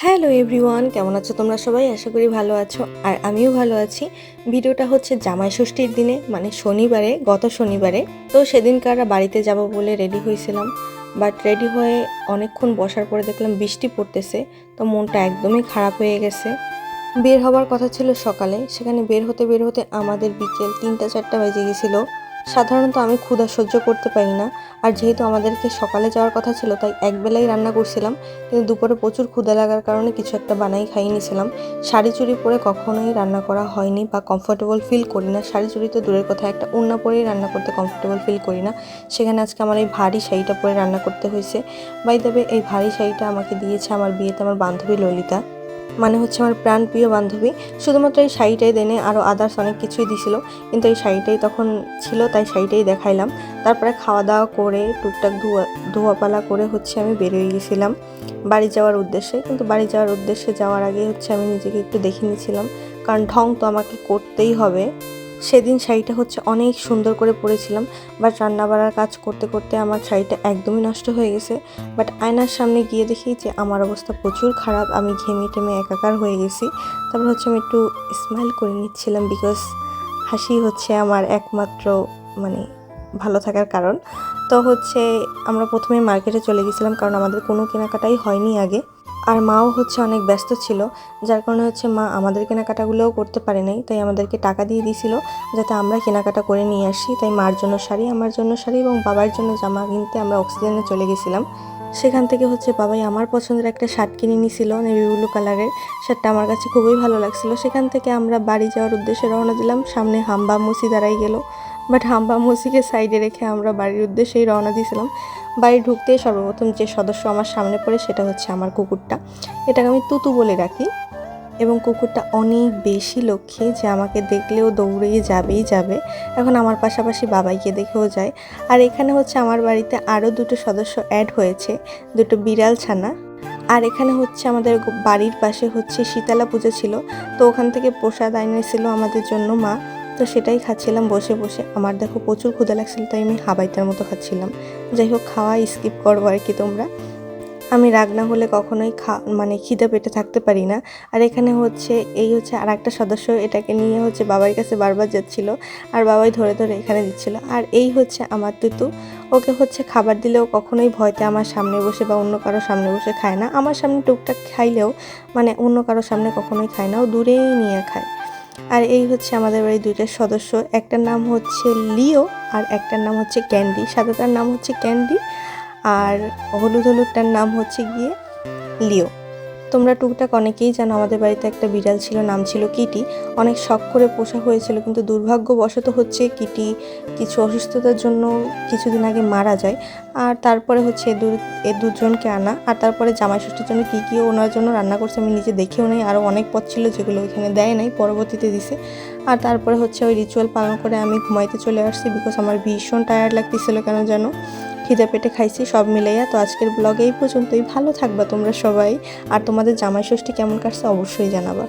Hello everyone, কেমন আছো তোমরা সবাই? আশা করি ভালো আছো আর আমিও ভালো আছি। ভিডিওটা হচ্ছে জামাই ষষ্ঠীর দিনে, মানে শনিবারে, গত শনিবারে। তো সেদিনকার বাড়িতে যাব বলে রেডি হয়েছিলাম, বাট রেডি হয়ে অনেকক্ষণ বসার পরে দেখলাম বৃষ্টি পড়তেছে। তো মনটা একদমই খারাপ হয়ে গেছে। বের হবার কথা ছিল সকালে, সেখানে বের হতে আমাদের বিকেল 3টা-4টা বেজে গেছিলো। সাধারণত আমি ক্ষুধা সহ্য করতে পারি না, আর যেহেতু আমাদেরকে সকালে যাওয়ার কথা ছিল তাই একবেলাই রান্না করছিলাম, কিন্তু দুপুরে প্রচুর ক্ষুধা লাগার কারণে কিছু একটা বানাই খাইয়ে নিয়েছিলাম। শাড়ি চুড়ি পরে কখনোই রান্না করা হয়নি বা কমফোর্টেবল ফিল করি না। শাড়ি চুড়ি তো দূরের কথা, একটা ওড়না পরেই রান্না করতে কমফোর্টেবল ফিল করি না। সেখানে আজকে আমার এই ভারী শাড়িটা পরে রান্না করতে হয়েছে। বাই দ্য ওয়ে, এই ভারী শাড়িটা আমাকে দিয়েছে আমার বিয়েতে আমার বান্ধবী ললিতা, মানে হচ্ছে আমার প্রাণ প্রিয় বান্ধবী। শুধুমাত্র এই শাড়িটাই দেনে, আরও আদার্স অনেক কিছুই দিছিল, কিন্তু এই শাড়িটাই তখন ছিল তাই শাড়িটাই দেখাইলাম। তারপরে খাওয়া দাওয়া করে টুকটাক ধোয়াপালা করে হচ্ছে আমি বেরিয়ে গেছিলাম বাড়ি যাওয়ার উদ্দেশ্যে। কিন্তু বাড়ি যাওয়ার উদ্দেশ্যে যাওয়ার আগে হচ্ছে আমি নিজেকে একটু দেখে নিয়েছিলাম, কারণ ঢং তো আমাকে করতেই হবে। সেদিন শাড়িটা হচ্ছে অনেক সুন্দর করে পরেছিলাম, বাট রান্নাবাড়ার কাজ করতে করতে আমার শাড়িটা একদমই নষ্ট হয়ে গেছে। বাট আয়নার সামনে গিয়ে দেখি যে আমার অবস্থা প্রচুর খারাপ, আমি ঘেমে টেমে একাকার হয়ে গেছি। তারপর হচ্ছে আমি একটু স্মাইল করে নিচ্ছিলাম, বিকজ হাসি হচ্ছে আমার একমাত্র মানে ভালো থাকার কারণ। তো হচ্ছে আমরা প্রথমে মার্কেটে চলে গেছিলাম, কারণ আমাদের কোনো কেনাকাটাই হয়নি আগে, আর মাও হচ্ছে অনেক ব্যস্ত ছিল, যার কারণে হচ্ছে মা আমাদের কেনাকাটাগুলোও করতে পারে নাই। তাই আমাদেরকে টাকা দিয়ে দিয়েছিল যাতে আমরা কেনাকাটা করে নিয়ে আসি। তাই মার জন্য শাড়ি, আমার জন্য শাড়ি এবং বাবার জন্য জামা কিনতে আমরা অক্সিজেনে চলে গেছিলাম। সেখান থেকে হচ্ছে বাবাই আমার পছন্দের একটা শার্ট কিনে নিয়েছিল, নেভি ব্লু কালারের। শার্টটা আমার কাছে খুবই ভালো লাগছিল। সেখান থেকে আমরা বাড়ি যাওয়ার উদ্দেশ্যে রওনা দিলাম। সামনে হাম্বা মুসি দাঁড়াই গেল, বাট হাম্বা মুসিকে সাইডে রেখে আমরা বাড়ির উদ্দেশ্যেই রওনা দিয়েছিলাম। বাড়ি ঢুকতেই সর্বপ্রথম যে সদস্য আমার সামনে পড়ে সেটা হচ্ছে আমার কুকুরটা। এটাকে আমি তুতু বলে রাখি, এবং কুকুরটা অনেক বেশি লক্ষ্মী যে আমাকে দেখলেও দৌড়েই যাবে। এখন আমার পাশাপাশি বাবাইকে দেখেও যায়। আর এখানে হচ্ছে আমার বাড়িতে আরও দুটো সদস্য অ্যাড হয়েছে, দুটো বিড়াল ছানা। আর এখানে হচ্ছে আমাদের বাড়ির পাশে হচ্ছে শীতলা পুজো ছিল, তো ওখান থেকে প্রসাদ এনেছিল আমাদের জন্য মা। তো সেটাই খাচ্ছিলাম বসে বসে। আমার দেখো প্রচুর ক্ষুধা লাগছিল, তাই আমি হাবাইতার মতো খাচ্ছিলাম। যাই হোক, খাওয়া স্কিপ করবো আর কি তোমরা। আমি রাগ না হলে কখনোই মানে খিদে পেটে থাকতে পারি না। আর এখানে হচ্ছে এই হচ্ছে আর একটা সদস্য, এটাকে নিয়ে হচ্ছে বাবার কাছে বারবার যাচ্ছিল, আর বাবাই ধরে ধরে এখানে দিচ্ছিল। আর এই হচ্ছে আমার তুতু। ওকে হচ্ছে খাবার দিলেও কখনোই ভয়তে আমার সামনে বসে বা অন্য কারো সামনে বসে খায় না। আমার সামনে টুকটাক খাইলেও মানে অন্য কারো সামনে কখনোই খায় না, ও দূরেই নিয়ে খায়। আর এই হচ্ছে আমাদের বাড়ির দুইটা সদস্য, একটার নাম হচ্ছে লিও আর একটার নাম হচ্ছে ক্যান্ডি। সাদাটার নাম হচ্ছে ক্যান্ডি আর হলুদটার নাম হচ্ছে গিয়ে লিও। তোমরা টুকটাক অনেকেই জানো আমাদের বাড়িতে একটা বিড়াল ছিল, নাম ছিল কিটি। অনেক শখ করে পোষা হয়েছিল, কিন্তু দুর্ভাগ্যবশত হচ্ছে কিটি কিছু অসুস্থতার জন্য কিছুদিন আগে মারা যায়। আর তারপরে হচ্ছে এ দুজনকে আনা, আর তারপরে জামাই ষষ্ঠীর জন্য কী ওনার জন্য রান্না করছে আমি নিজে দেখেও নেই। আরও অনেক পদ ছিল যেগুলো ওইখানে দেয় নাই, পরবর্তীতে দিছে। আর তারপরে হচ্ছে ওই রিচুয়াল পালন করে আমি ঘুমাইতে চলে আসছি, বিকজ আমার ভীষণ টায়ার্ড লাগতেছিল কেন যেন। খিদে পেটে খাইছি সব মিলাইয়া। তো আজকের ব্লগে এই পর্যন্তই। ভালো থাকবা তোমরা সবাই, আর তোমাদের জামাই ষষ্ঠী কেমন কাটছে অবশ্যই জানাবা।